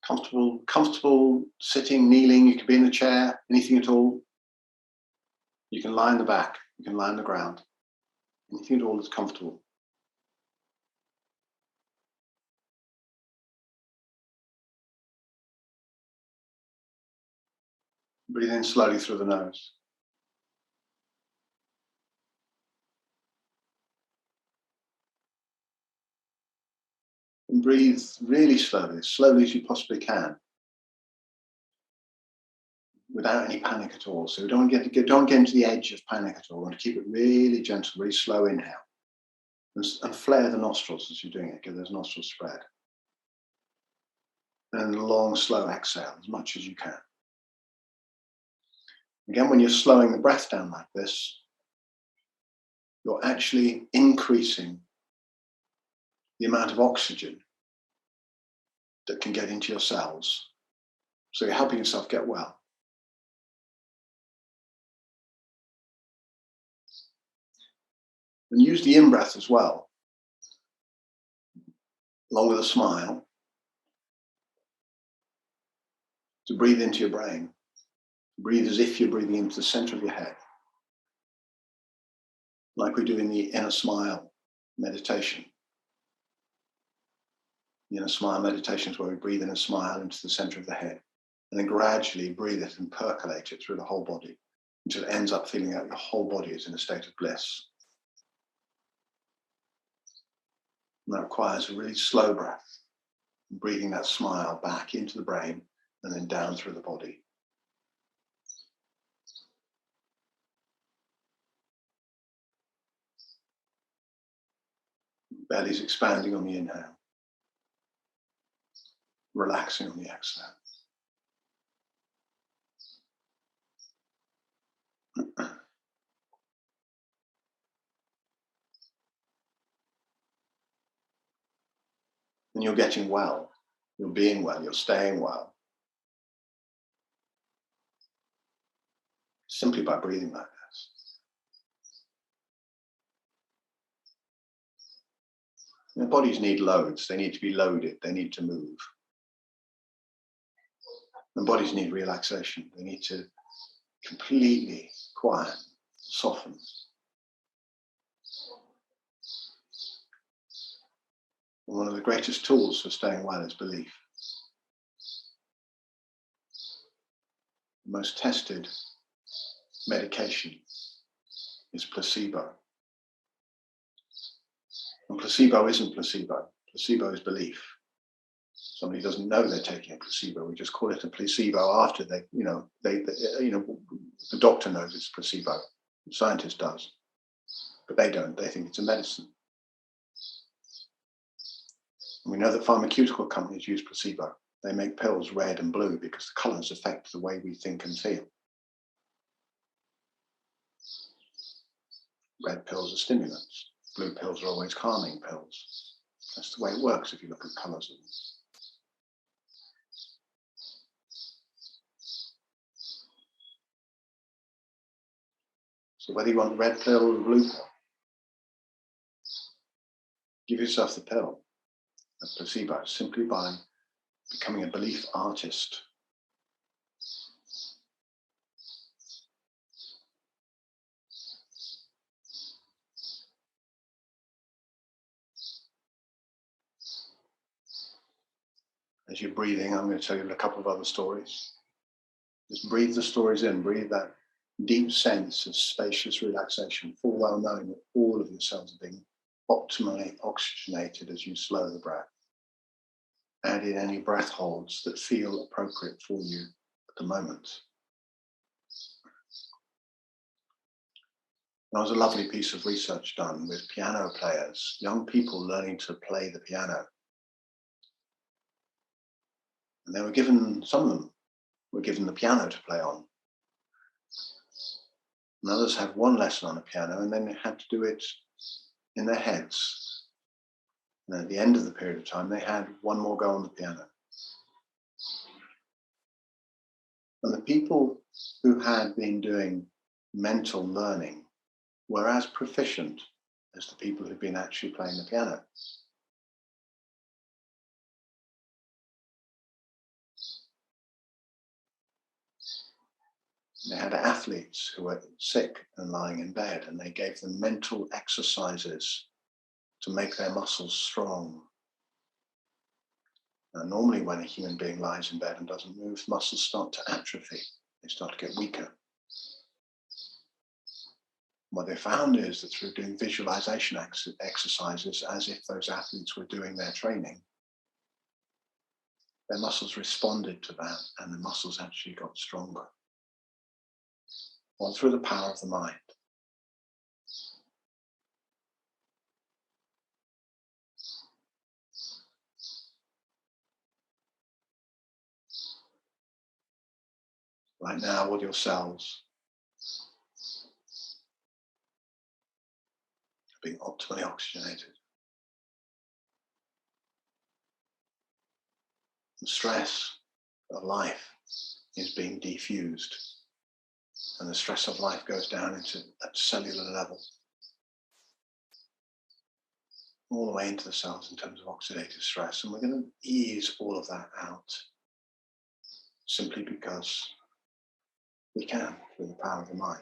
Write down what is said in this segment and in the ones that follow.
Comfortable sitting, kneeling. You could be in a chair, anything at all. You can lie on the back. You can lie on the ground. Anything at all that's comfortable. Breathe in slowly through the nose. And breathe really slowly, as slowly as you possibly can, without any panic at all. So don't get into the edge of panic at all. You want to keep it really gentle, really slow inhale. And flare the nostrils as you're doing it. Give those nostrils spread. And a long, slow exhale, as much as you can. Again, when you're slowing the breath down like this, you're actually increasing the amount of oxygen that can get into your cells. So you're helping yourself get well. And use the in-breath as well, along with a smile, to breathe into your brain. Breathe as if you're breathing into the center of your head, like we do in the inner smile meditation. The inner smile meditation is where we breathe in a smile into the center of the head, and then gradually breathe it and percolate it through the whole body until it ends up feeling like your whole body is in a state of bliss. And that requires a really slow breath, breathing that smile back into the brain and then down through the body. Belly's expanding on the inhale, relaxing on the exhale. And you're getting well, you're being well, you're staying well, simply by breathing like this. Your bodies need loads, they need to be loaded, they need to move. And bodies need relaxation, they need to completely quiet, soften. And one of the greatest tools for staying well is belief. The most tested medication is placebo. And placebo isn't placebo. Placebo is belief. Somebody doesn't know they're taking a placebo. We just call it a placebo after the doctor knows it's placebo. The scientist does, but they don't. They think it's a medicine. And we know that pharmaceutical companies use placebo. They make pills red and blue because the colors affect the way we think and feel. Red pills are stimulants. Blue pills are always calming pills. That's the way it works if you look at colors of them. So whether you want a red pill or a blue pill, give yourself the pill, a placebo, simply by becoming a belief artist. As you're breathing, I'm going to tell you a couple of other stories. Just breathe the stories in, breathe that deep sense of spacious relaxation, full well knowing that all of your cells are being optimally oxygenated as you slow the breath. Add in any breath holds that feel appropriate for you at the moment. There was a lovely piece of research done with piano players, young people learning to play the piano. And they were given, some of them were given the piano to play on. And others had one lesson on a piano and then they had to do it in their heads. And at the end of the period of time, they had one more go on the piano. And the people who had been doing mental learning were as proficient as the people who'd been actually playing the piano. They had athletes who were sick and lying in bed, and they gave them mental exercises to make their muscles strong. Now, normally when a human being lies in bed and doesn't move, muscles start to atrophy. They start to get weaker. What they found is that through doing visualization exercises, as if those athletes were doing their training, their muscles responded to that, and the muscles actually got stronger. Well, through the power of the mind. Right now, all your cells are being optimally oxygenated. The stress of life is being diffused, and the stress of life goes down into a cellular level, all the way into the cells in terms of oxidative stress. And we're going to ease all of that out simply because we can through the power of the mind.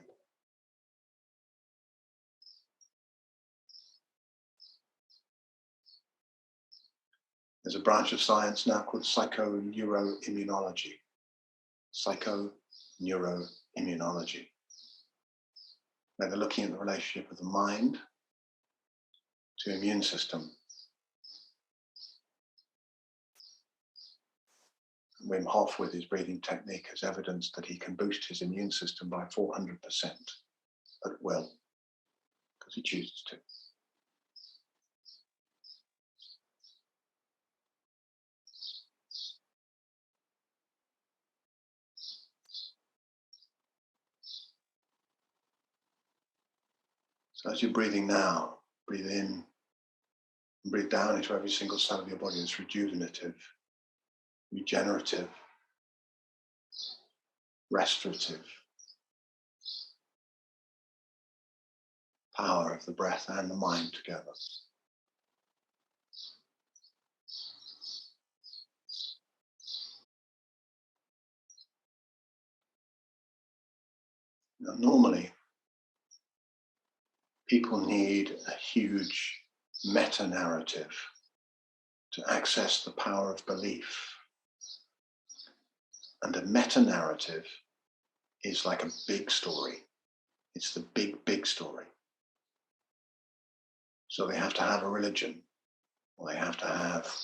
There's a branch of science now called psychoneuroimmunology. Psychoneuroimmunology, where they're looking at the relationship of the mind to immune system. Wim Hof, with his breathing technique, has evidenced that he can boost his immune system by 400% at will, because he chooses to. So as you're breathing now, breathe in and breathe down into every single cell of your body. It's rejuvenative, regenerative, restorative power of the breath and the mind together. Now, normally, people need a huge meta-narrative to access the power of belief. And a meta-narrative is like a big story. It's the big, big story. So they have to have a religion, or they have to have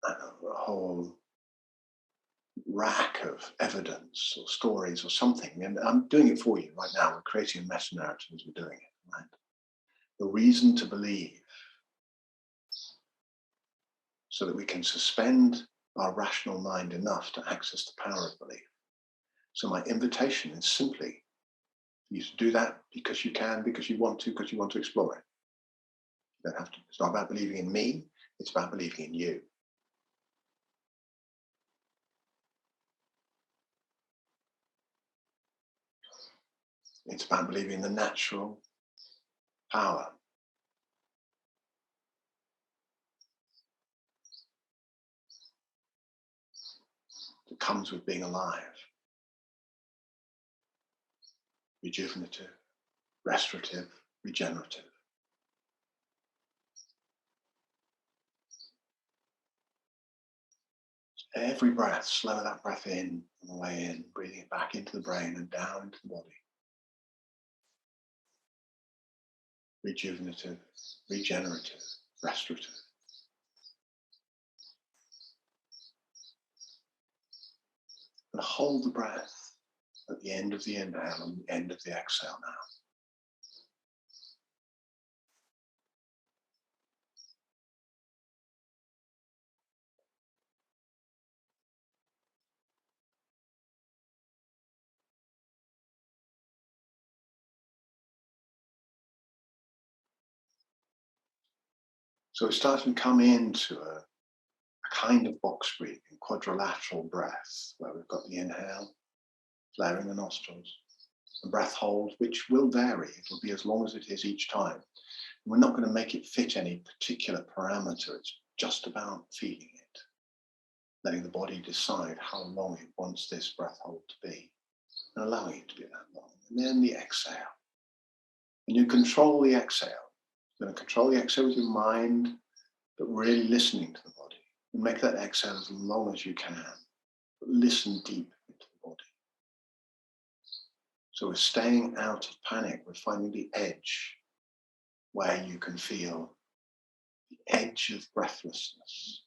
a whole rack of evidence or stories or something. And I'm doing it for you right now. We're creating a meta-narrative as we're doing it. Right? The reason to believe, so that we can suspend our rational mind enough to access the power of belief. So my invitation is simply for you to do that because you can, because you want to explore it. You don't have to. It's not about believing in me, it's about believing in you. It's about believing in the natural power that comes with being alive. Rejuvenative, restorative, regenerative. Every breath, slow that breath in on the way in, breathing it back into the brain and down into the body. Rejuvenative, regenerative, restorative. And hold the breath at the end of the inhale and the end of the exhale now. So we're starting to come into a kind of box breathing, quadrilateral breath, where we've got the inhale, flaring the nostrils, the breath hold, which will vary. It will be as long as it is each time. We're not going to make it fit any particular parameter. It's just about feeling it, letting the body decide how long it wants this breath hold to be. and allowing it to be that long. And then the exhale. And you control the exhale. You're going to control the exhale with your mind, but really listening to the body. And make that exhale as long as you can. But listen deep into the body. So we're staying out of panic. We're finding the edge where you can feel the edge of breathlessness,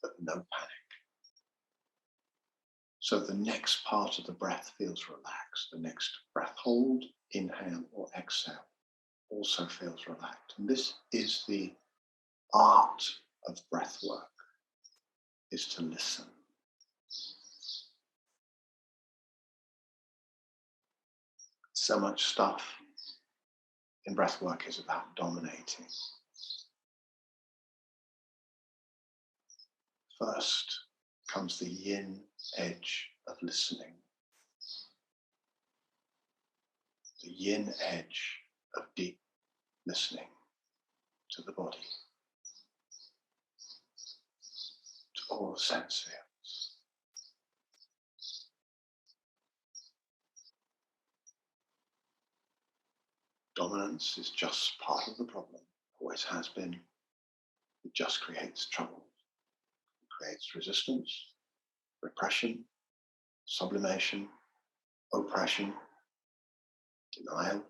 but no panic. So the next part of the breath feels relaxed. The next breath hold, inhale or exhale also feels relaxed. And this is the art of breath work, is to listen. So much stuff in breath work is about dominating. First comes the yin edge of listening. The yin edge of deep listening to the body, to all the sense fields. Dominance is just part of the problem, always has been. It just creates trouble. It creates resistance, repression, sublimation, oppression, denial,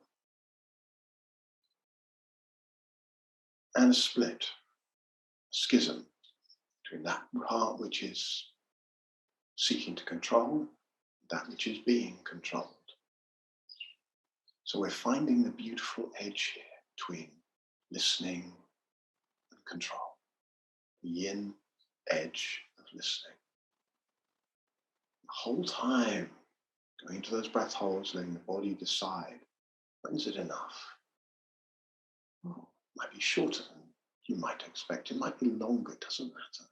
and a split, a schism between that part which is seeking to control, that which is being controlled. So we're finding the beautiful edge here between listening and control. The yin edge of listening. The whole time going to those breath holds, letting the body decide, when's it enough? Oh, it might be shorter than you might expect. It might be longer, it doesn't matter.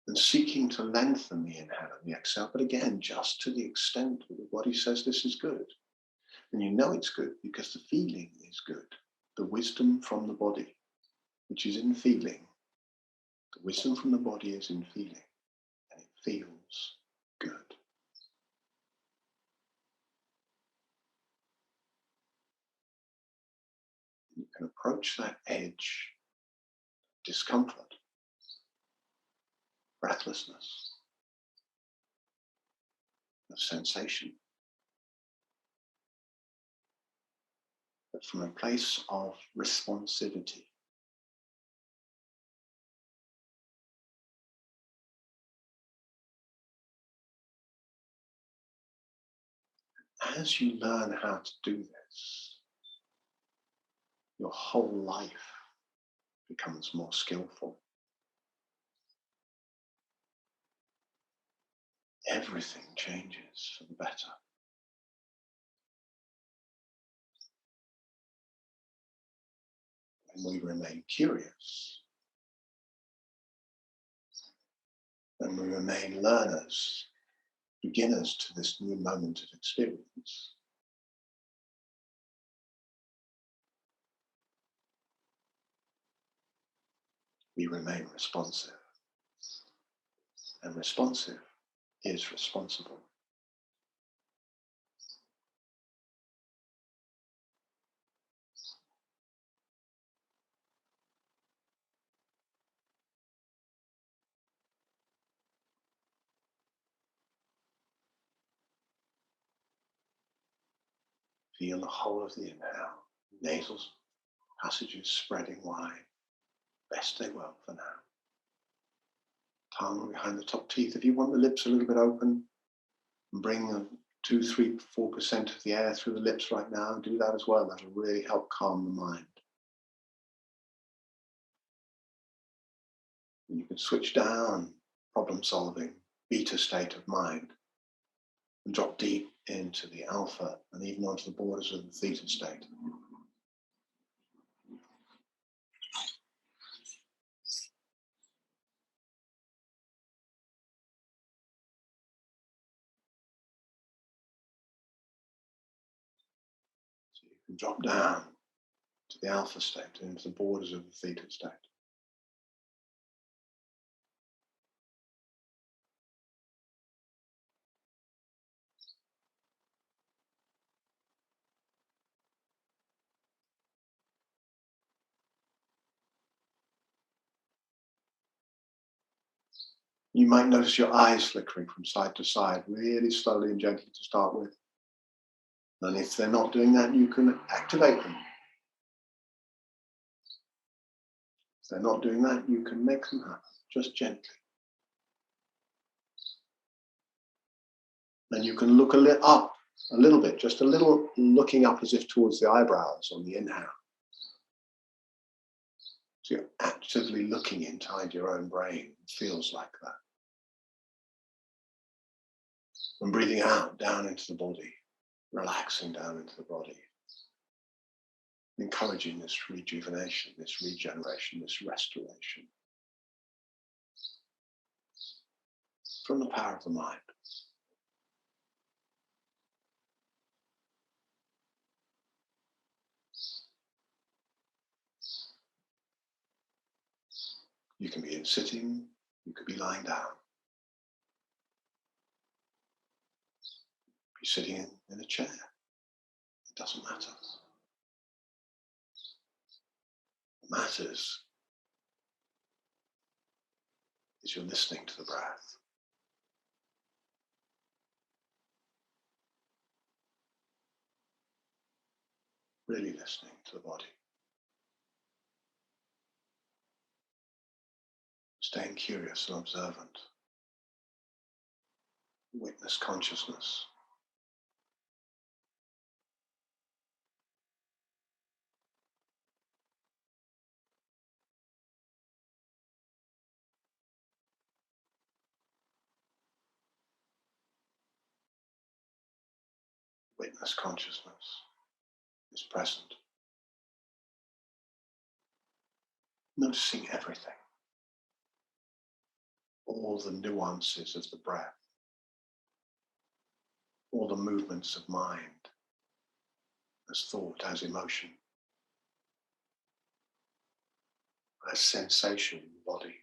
And seeking to lengthen the inhale and the exhale, but again, just to the extent that the body says this is good. And you know it's good because the feeling is good. The wisdom from the body, which is in feeling. The wisdom from the body is in feeling, and it feels good. You can approach that edge, discomfort, breathlessness, of sensation, but from a place of responsivity. As you learn how to do this, your whole life becomes more skillful. Everything changes for the better. When we remain curious, when we remain learners, beginners to this new moment of experience, we remain responsive. And responsive is responsible. Feel the whole of the inhale, nasal passages spreading wide, best they will for now. Tongue behind the top teeth. If you want the lips a little bit open, bring 2, 3, 4% of the air through the lips right now. Do that as well. That'll really help calm the mind. And you can switch down problem solving, beta state of mind, and drop deep into the alpha and even onto the borders of the theta state. So you can drop down to the alpha state and into the borders of the theta state. You might notice your eyes flickering from side to side, really slowly and gently to start with. And if they're not doing that, you can activate them. If they're not doing that, you can make them happen, just gently. And you can look up a little bit, just a little looking up as if towards the eyebrows on the inhale. So you're actively looking inside your own brain. It feels like that. And breathing out down into the body, relaxing down into the body. Encouraging this rejuvenation, this regeneration, this restoration. From the power of the mind. You can be sitting, you could be lying down. Be sitting in a chair. It doesn't matter. What matters is you're listening to the breath. Really listening to the body. Staying curious and observant. Witness consciousness. Witness consciousness is present. Noticing everything. All the nuances of the breath. All the movements of mind. As thought, as emotion. As sensation in the body.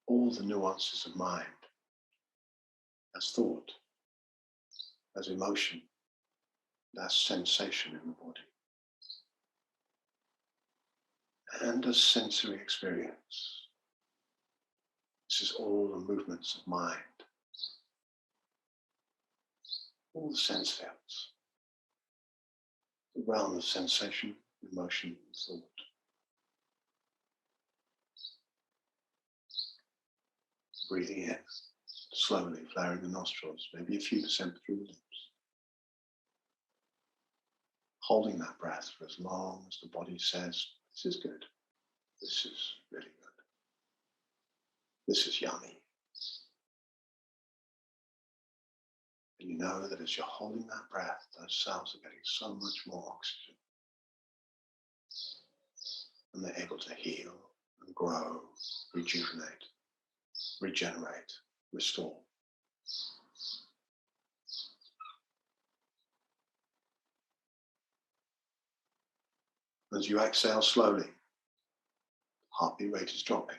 All the nuances of mind. As thought. As emotion. As sensation in the body. And as sensory experience. This is all the movements of mind. All the sense fields. The realm of sensation, emotion, and thought. Breathing in, slowly flaring the nostrils, maybe a few percent through the lips. Holding that breath for as long as the body says, this is good. This is really good. This is yummy. And you know that as you're holding that breath, those cells are getting so much more oxygen. And they're able to heal and grow, rejuvenate, regenerate, restore. As you exhale slowly, heartbeat rate is dropping.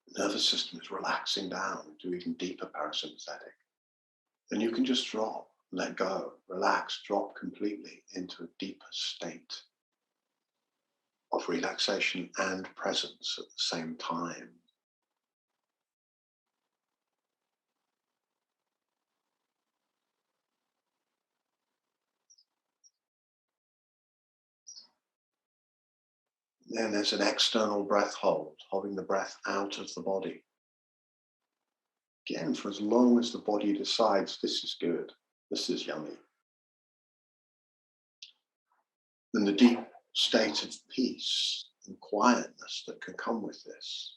The nervous system is relaxing down to even deeper parasympathetic. And you can just drop, let go, relax, drop completely into a deeper state of relaxation and presence at the same time. Then there's an external breath hold, holding the breath out of the body. Again, for as long as the body decides this is good, this is yummy. Then the deep state of peace and quietness that can come with this.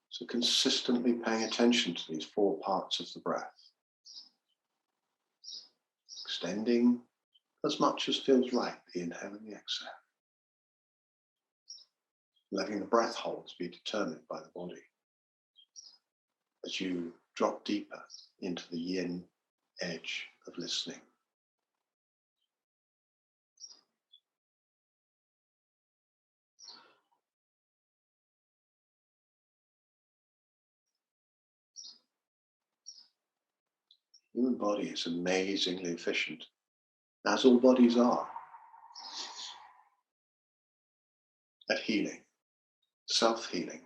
So consistently paying attention to these four parts of the breath. Extending as much as feels right, the inhale and the exhale. Letting the breath holds be determined by the body. As you drop deeper into the Yin Edge of Listening. Human body is amazingly efficient, as all bodies are, at healing, self-healing.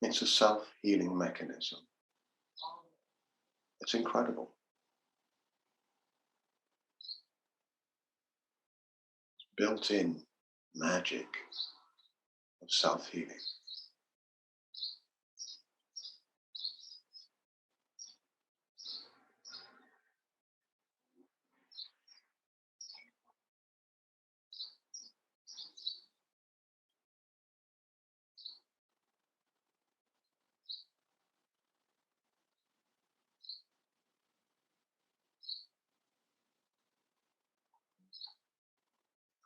It's a self-healing mechanism. It's incredible. Built-in magic of self-healing.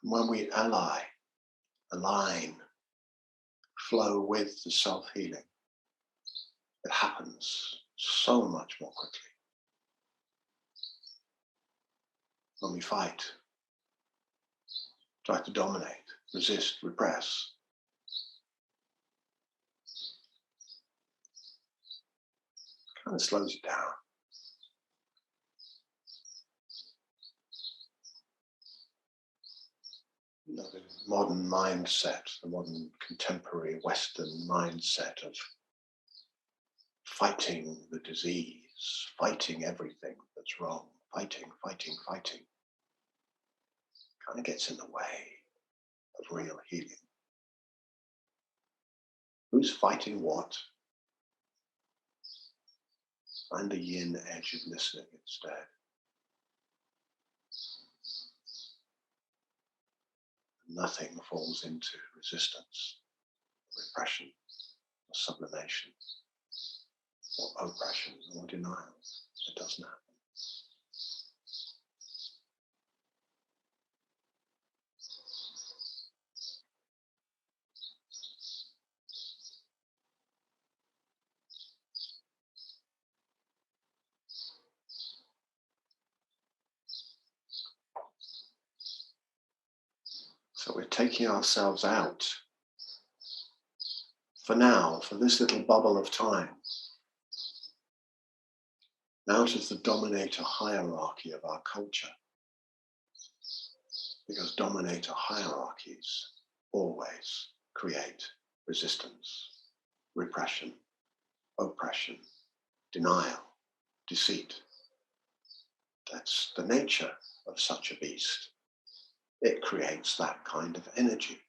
And when we align, flow with the self-healing, it happens so much more quickly. When we fight, try to dominate, resist, repress, kind of slows it down. You know, the modern mindset, the modern contemporary Western mindset of fighting the disease, fighting everything that's wrong, fighting, kind of gets in the way of real healing. Who's fighting what? Find the yin edge of listening instead. Nothing falls into resistance, repression, or sublimation, or oppression, or denial. It doesn't happen. So we're taking ourselves out, for now, for this little bubble of time, out of the dominator hierarchy of our culture. Because dominator hierarchies always create resistance, repression, oppression, denial, deceit. That's the nature of such a beast. It creates that kind of energy.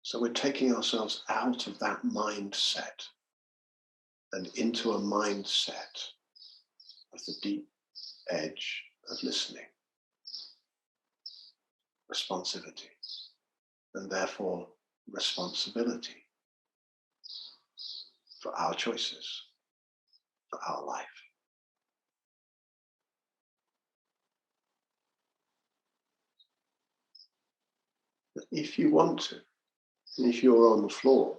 So we're taking ourselves out of that mindset and into a mindset of the deep edge of listening, responsivity, and therefore responsibility for our choices, for our life. If you want to, and if you're on the floor,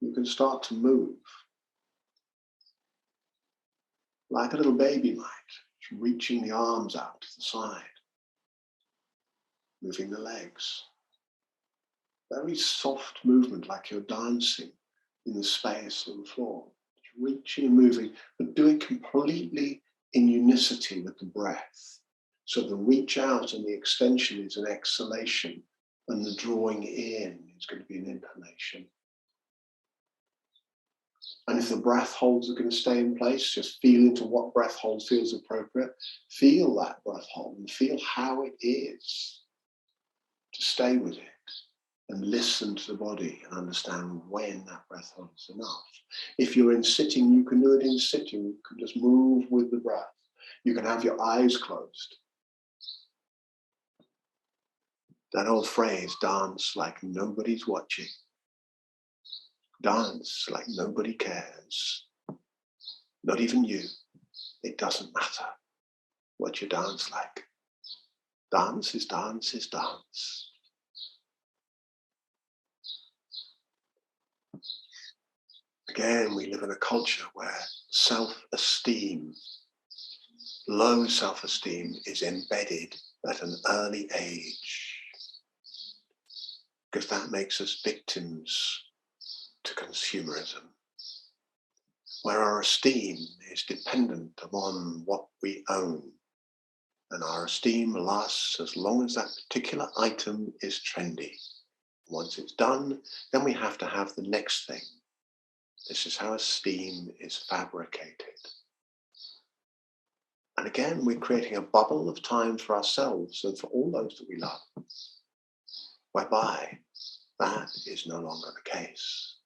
you can start to move like a little baby might, reaching the arms out to the side, moving the legs. Very soft movement, like you're dancing in the space on the floor, reaching and moving, but do it completely in unicity with the breath. So the reach out and the extension is an exhalation, and the drawing in is going to be an inhalation. And if the breath holds are going to stay in place, just feel into what breath hold feels appropriate. Feel that breath hold and feel how it is to stay with it and listen to the body and understand when that breath hold is enough. If you're in sitting, you can do it in sitting. You can just move with the breath. You can have your eyes closed. That old phrase, dance like nobody's watching. Dance like nobody cares. Not even you. It doesn't matter what you dance like. Dance is dance is dance. Again, we live in a culture where self-esteem, low self-esteem is embedded at an early age, because that makes us victims to consumerism. where our esteem is dependent upon what we own. And our esteem lasts as long as that particular item is trendy. Once it's done, then we have to have the next thing. This is how esteem is fabricated. And again, we're creating a bubble of time for ourselves and for all those that we love, whereby that is no longer the case.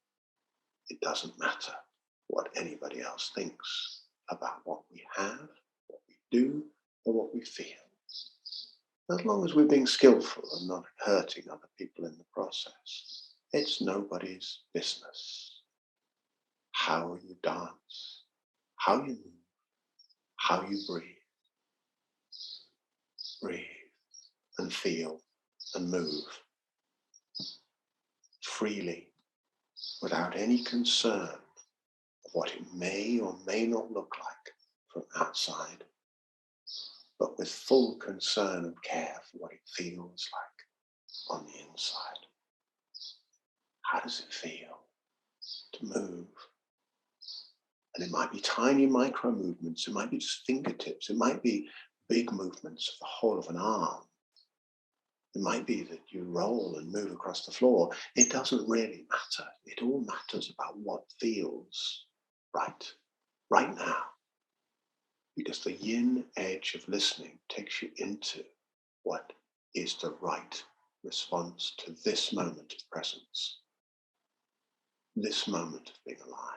It doesn't matter what anybody else thinks about what we have, what we do, or what we feel. As long as we're being skillful and not hurting other people in the process, it's nobody's business. How you dance, how you move, how you breathe. Breathe and feel and move freely without any concern of what it may or may not look like from outside, but with full concern and care for what it feels like on the inside. How does it feel to move? And it might be tiny micro movements, it might be just fingertips, it might be big movements of the whole of an arm. It might be that you roll and move across the floor. It doesn't really matter. It all matters about what feels right now. Because the yin edge of listening takes you into what is the right response to this moment of presence, this moment of being alive.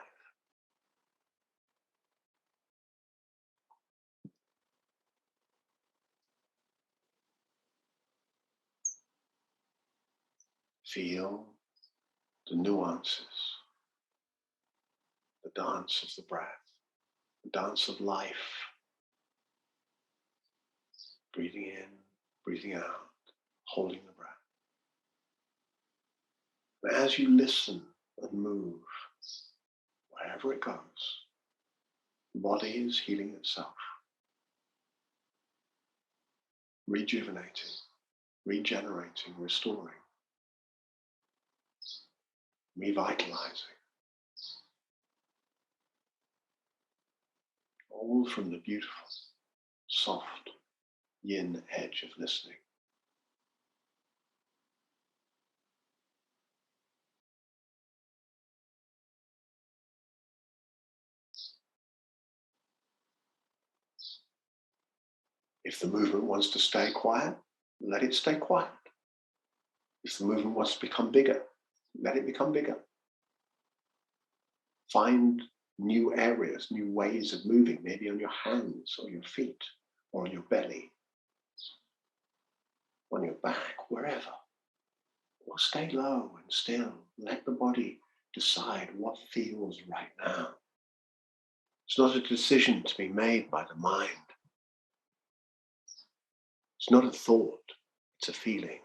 Feel the nuances, the dance of the breath, the dance of life. Breathing in, breathing out, holding the breath. And as you listen and move, wherever it goes, the body is healing itself, rejuvenating, regenerating, restoring, revitalizing. All from the beautiful, soft yin edge of listening. If the movement wants to stay quiet, let it stay quiet. If the movement wants to become bigger, let it become bigger. Find new areas, new ways of moving, maybe on your hands or your feet or on your belly, on your back, wherever. Or stay low and still. Let the body decide what feels right now. It's not a decision to be made by the mind. It's not a thought, it's a feeling.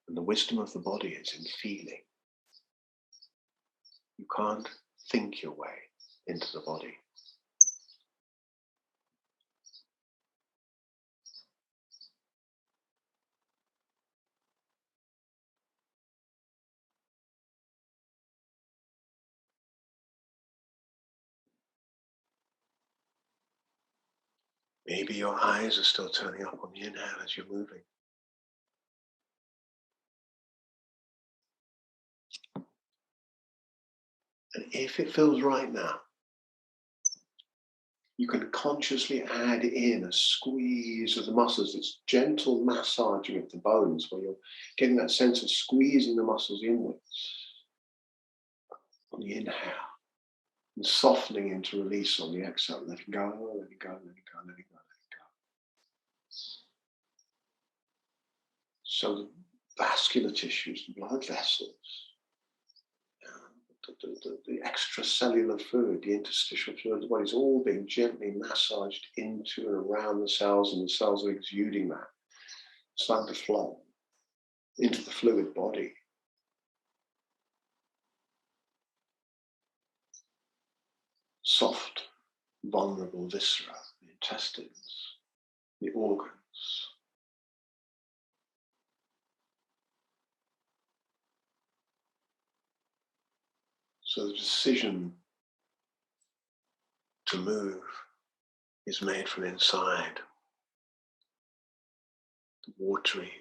And the wisdom of the body is in feeling. You can't think your way into the body. Maybe your eyes are still turning up on the inhale as you're moving. And if it feels right now, you can consciously add in a squeeze of the muscles, this gentle massaging of the bones, where you're getting that sense of squeezing the muscles inwards on the inhale and softening into release on the exhale, letting go, letting go, letting go, letting go, letting go. So the vascular tissues, the blood vessels, the extracellular fluid, the interstitial fluid of the body is all being gently massaged into and around the cells, and the cells are exuding that, starting to flow into the fluid body. Soft, vulnerable viscera, the intestines, the organs. So the decision to move is made from inside, the watery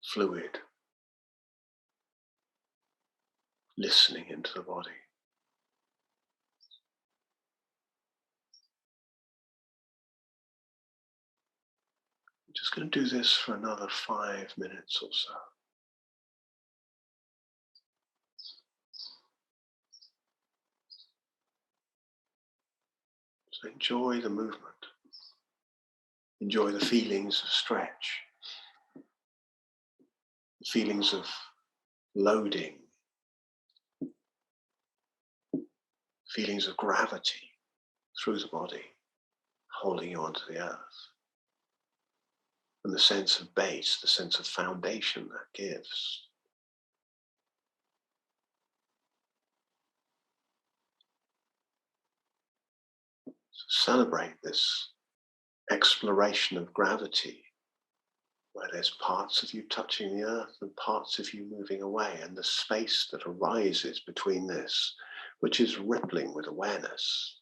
fluid listening into the body. I'm just going to do this for another 5 minutes or so. So enjoy the movement. Enjoy the feelings of stretch, the feelings of loading, feelings of gravity through the body, holding you onto the earth. And the sense of base, the sense of foundation that gives. So celebrate this exploration of gravity, where there's parts of you touching the earth and parts of you moving away, and the space that arises between this, which is rippling with awareness.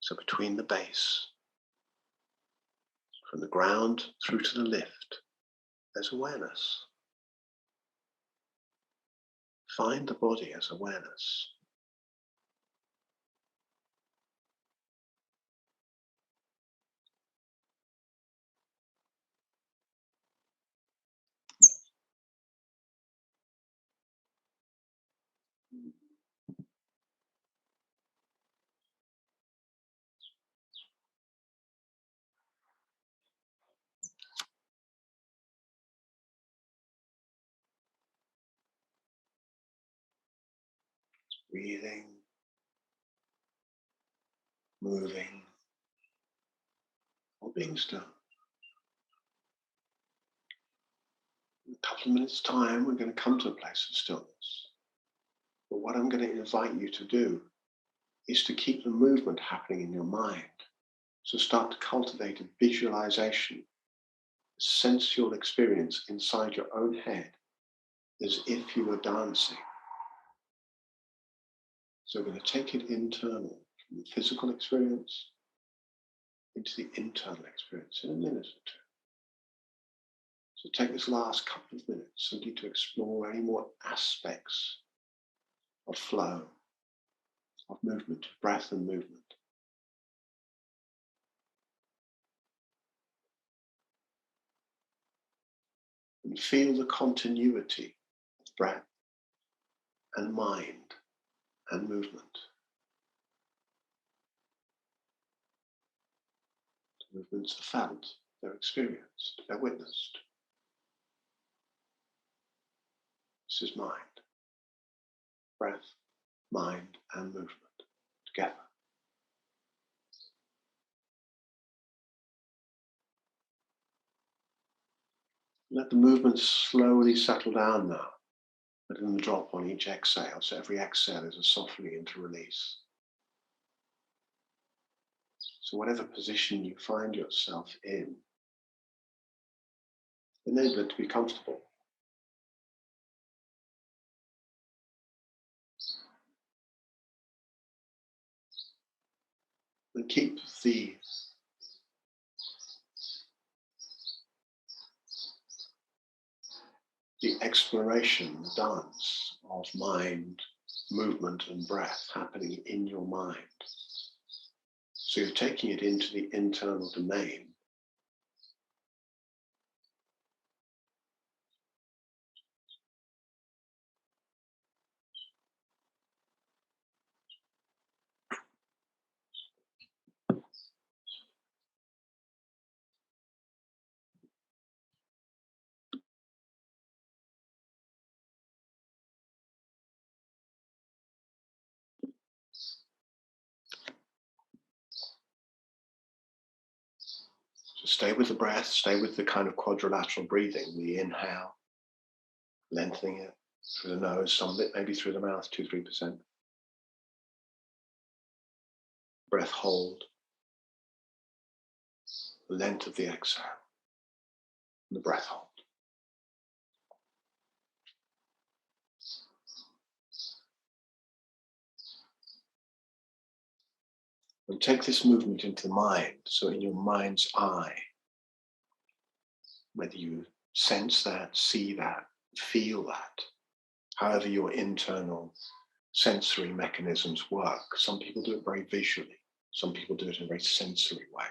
So between the base, from the ground through to the lift, there's awareness. Find the body as awareness. Breathing, moving, or being still. In a couple of minutes' time, we're going to come to a place of stillness. But what I'm going to invite you to do is to keep the movement happening in your mind. So start to cultivate a visualization, a sensual experience inside your own head, as if you were dancing. So we're going to take it internal, from the physical experience into the internal experience in a minute or two. So take this last couple of minutes simply to explore any more aspects of flow, of movement, breath and movement. And feel the continuity of breath and mind and movement. The movements are felt, they're experienced, they're witnessed. This is mind, breath, mind and movement together. Let the movement slowly settle down now, letting them drop on each exhale. So every exhale is a softening into release. So whatever position you find yourself in, enable it to be comfortable. And keep the exploration, the dance of mind, movement and breath happening in your mind. So you're taking it into the internal domain. So stay with the breath, stay with the kind of quadrilateral breathing, the inhale, lengthening it through the nose, some of it maybe through the mouth, 2-3%. Breath hold, the length of the exhale, and the breath hold. And take this movement into the mind. So in your mind's eye, whether you sense that, see that, feel that, however your internal sensory mechanisms work. Some people do it very visually. Some people do it in a very sensory way.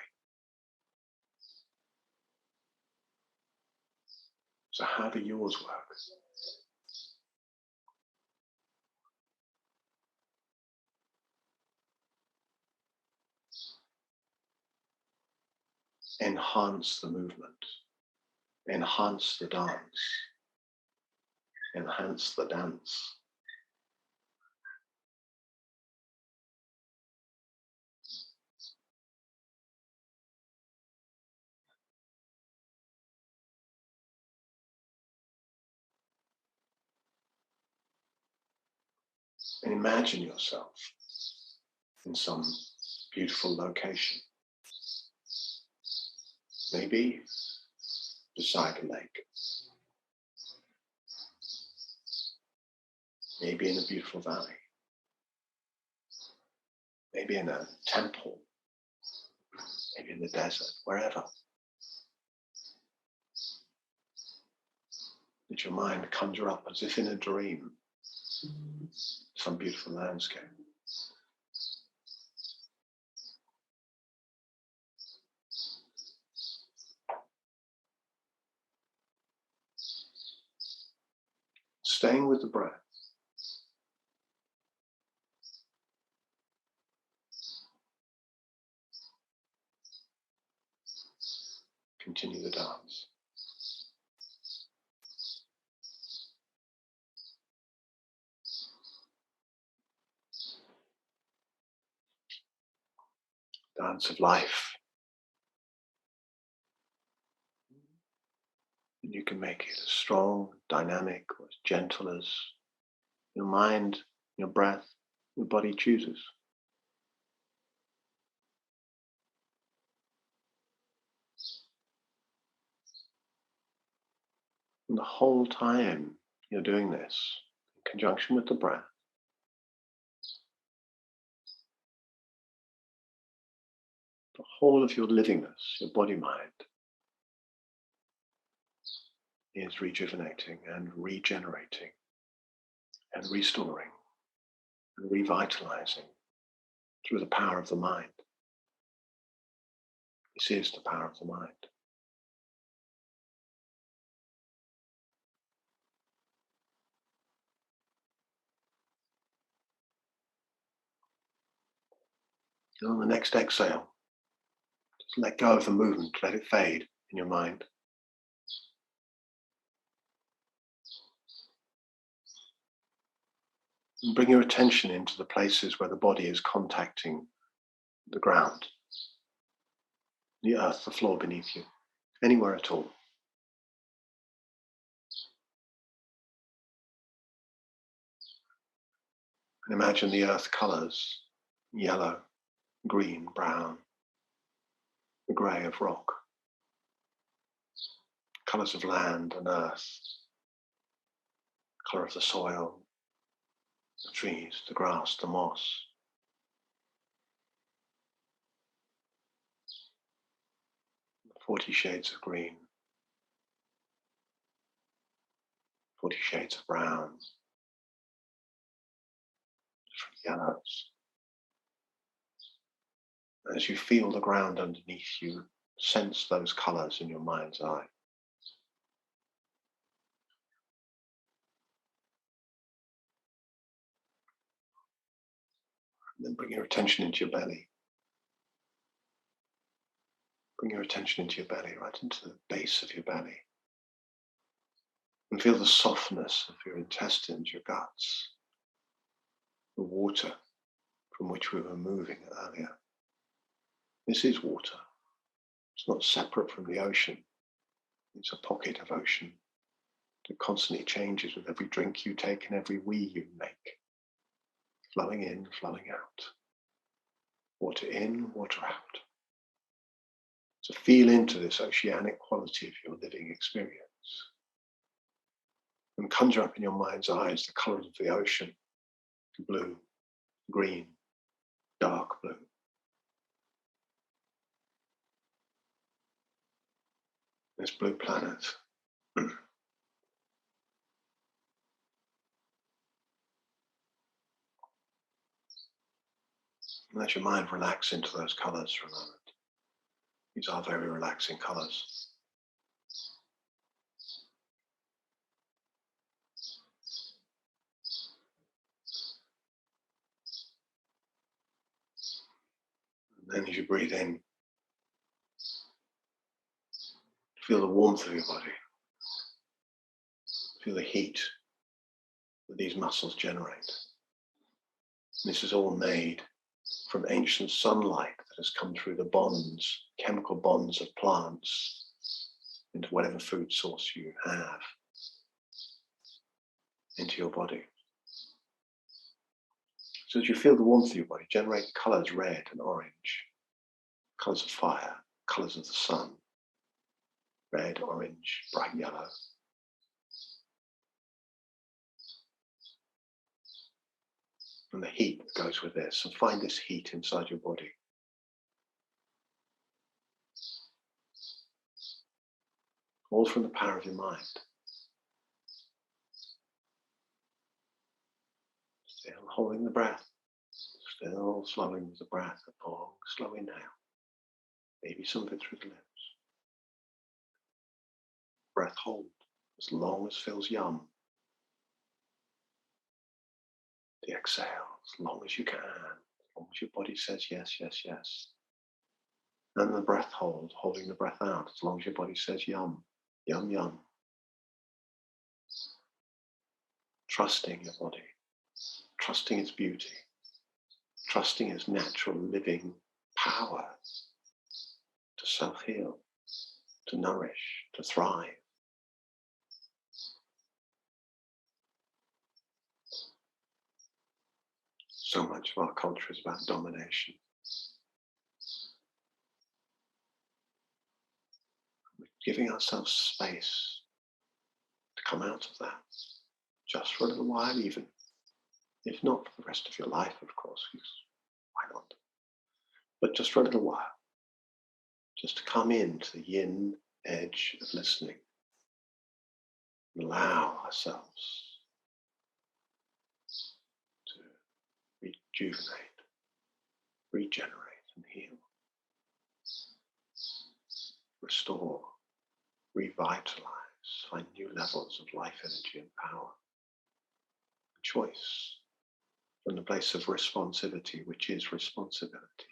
So how do yours work? Enhance the movement. Enhance the dance. Enhance the dance. And imagine yourself in some beautiful location. Maybe beside a lake. Maybe in a beautiful valley. Maybe in a temple. Maybe in the desert, wherever. Let your mind conjure up as if in a dream some beautiful landscape. Staying with the breath. Continue the dance. Dance of life. And you can make it as strong, dynamic, or as gentle as your mind, your breath, your body chooses. And the whole time you're doing this, in conjunction with the breath, the whole of your livingness, your body mind, is rejuvenating and regenerating and restoring and revitalizing through the power of the mind. This is the power of the mind. And on the next exhale, just let go of the movement, let it fade in your mind. And bring your attention into the places where the body is contacting the ground, the earth, the floor beneath you, anywhere at all. And imagine the earth colors: yellow, green, brown, the grey of rock, colors of land and earth, color of the soil, the trees, the grass, the moss. 40 shades of green, 40 shades of brown, different yellows. As you feel the ground underneath you, sense those colors in your mind's eye. And then bring your attention into your belly. Bring your attention into your belly, right into the base of your belly. And feel the softness of your intestines, your guts, the water from which we were moving earlier. This is water. It's not separate from the ocean. It's a pocket of ocean that constantly changes with every drink you take and every wee you make. Flowing in, flowing out. Water in, water out. So feel into this oceanic quality of your living experience. And conjure up in your mind's eyes the colors of the ocean: blue, green, dark blue, this blue planet. Let your mind relax into those colours for a moment. These are very relaxing colours. And then as you breathe in, feel the warmth of your body. Feel the heat that these muscles generate. And this is all made from ancient sunlight that has come through the bonds, chemical bonds of plants into whatever food source you have into your body. So as you feel the warmth of your body, generate colours red and orange, colours of fire, colours of the sun, red, orange, bright yellow. And the heat that goes with this, and find this heat inside your body. All from the power of your mind. Still holding the breath, still slowing the breath, a long, slow inhale. Maybe some of it through the lips. Breath hold as long as feels yum. The exhale as long as you can, as long as your body says yes, yes, yes. And the breath hold, holding the breath out as long as your body says yum, yum, yum. Trusting your body, trusting its beauty, trusting its natural living power to self-heal, to nourish, to thrive. So much of our culture is about domination. We're giving ourselves space to come out of that, just for a little while even. If not for the rest of your life, of course, why not? But just for a little while, just to come into the yin edge of listening. Allow ourselves to rejuvenate, regenerate and heal. Restore, revitalize, find new levels of life energy and power. Choice from the place of responsivity, which is responsibility.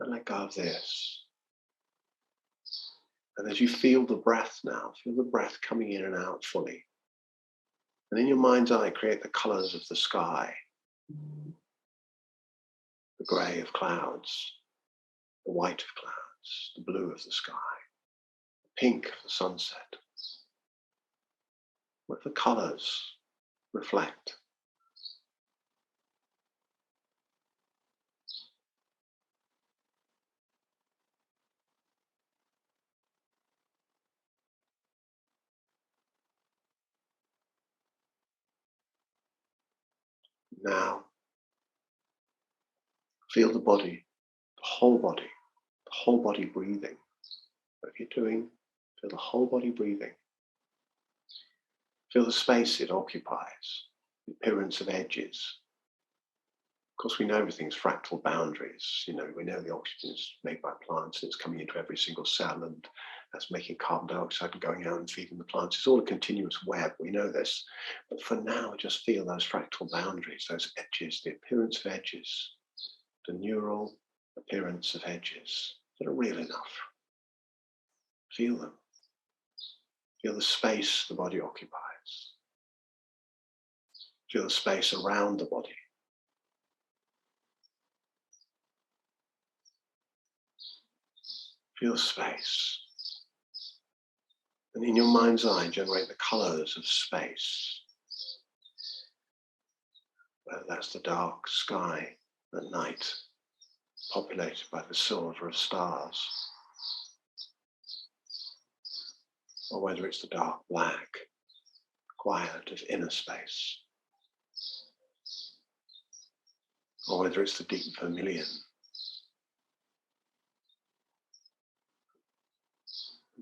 And let go of this. And as you feel the breath now, feel the breath coming in and out fully. And in your mind's eye, create the colours of the sky. The grey of clouds, the white of clouds, the blue of the sky, the pink of the sunset. Let the colours reflect. Now, feel the body, the whole body breathing. Whatever you're doing, feel the whole body breathing. Feel the space it occupies, the appearance of edges. Of course, we know everything's fractal boundaries. We know the oxygen is made by plants and it's coming into every single cell and that's making carbon dioxide and going out and feeding the plants. It's all a continuous web. We know this. But for now, just feel those fractal boundaries, those edges, the appearance of edges, the neural appearance of edges that are real enough. Feel them. Feel the space the body occupies. Feel the space around the body. Feel space. And in your mind's eye, generate the colours of space. Whether that's the dark sky at night, populated by the silver of stars, or whether it's the dark black, quiet of inner space, or whether it's the deep vermilion,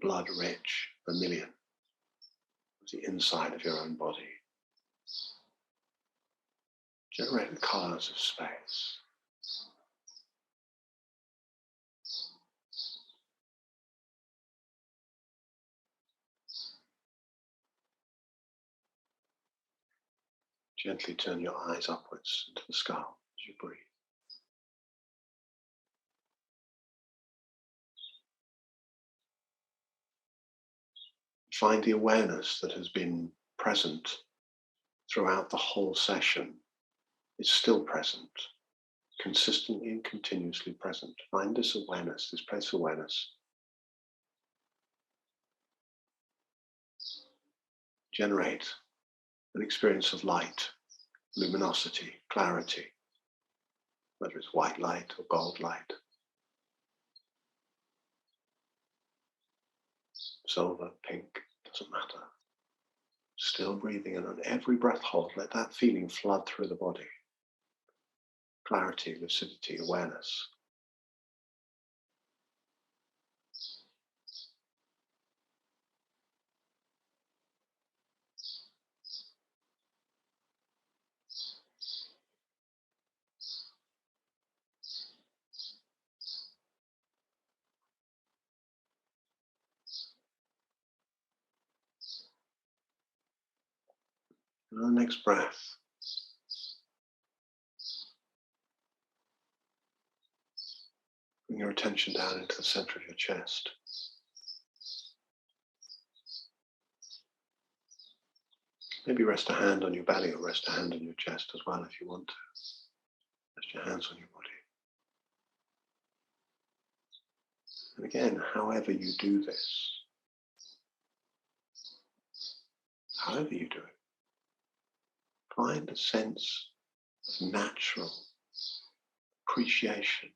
blood-rich vermilion of the inside of your own body. Generate the colors of space. Gently turn your eyes upwards into the skull as you breathe. Find the awareness that has been present throughout the whole session. It's still present, consistently and continuously present. Find this awareness, this place of awareness. Generate an experience of light, luminosity, clarity, whether it's white light or gold light, silver, pink, doesn't matter. Still breathing, and on every breath hold, let that feeling flood through the body. Clarity, lucidity, awareness. And on the next breath, bring your attention down into the center of your chest. Maybe rest a hand on your belly or rest a hand on your chest as well if you want to. Rest your hands on your body. And again, however you do this, however you do it, find a sense of natural appreciation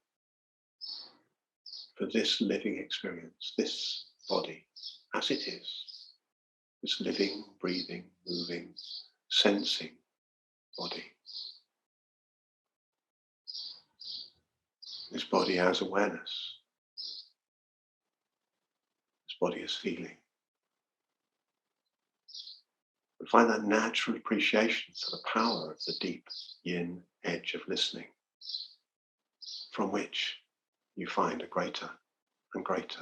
for this living experience, this body as it is, this living, breathing, moving, sensing body. This body has awareness. This body is feeling. And find that natural appreciation for the power of the deep Yin Edge of Listening, from which you find a greater and greater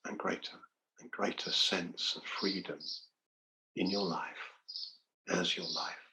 and greater and greater sense of freedom in your life as your life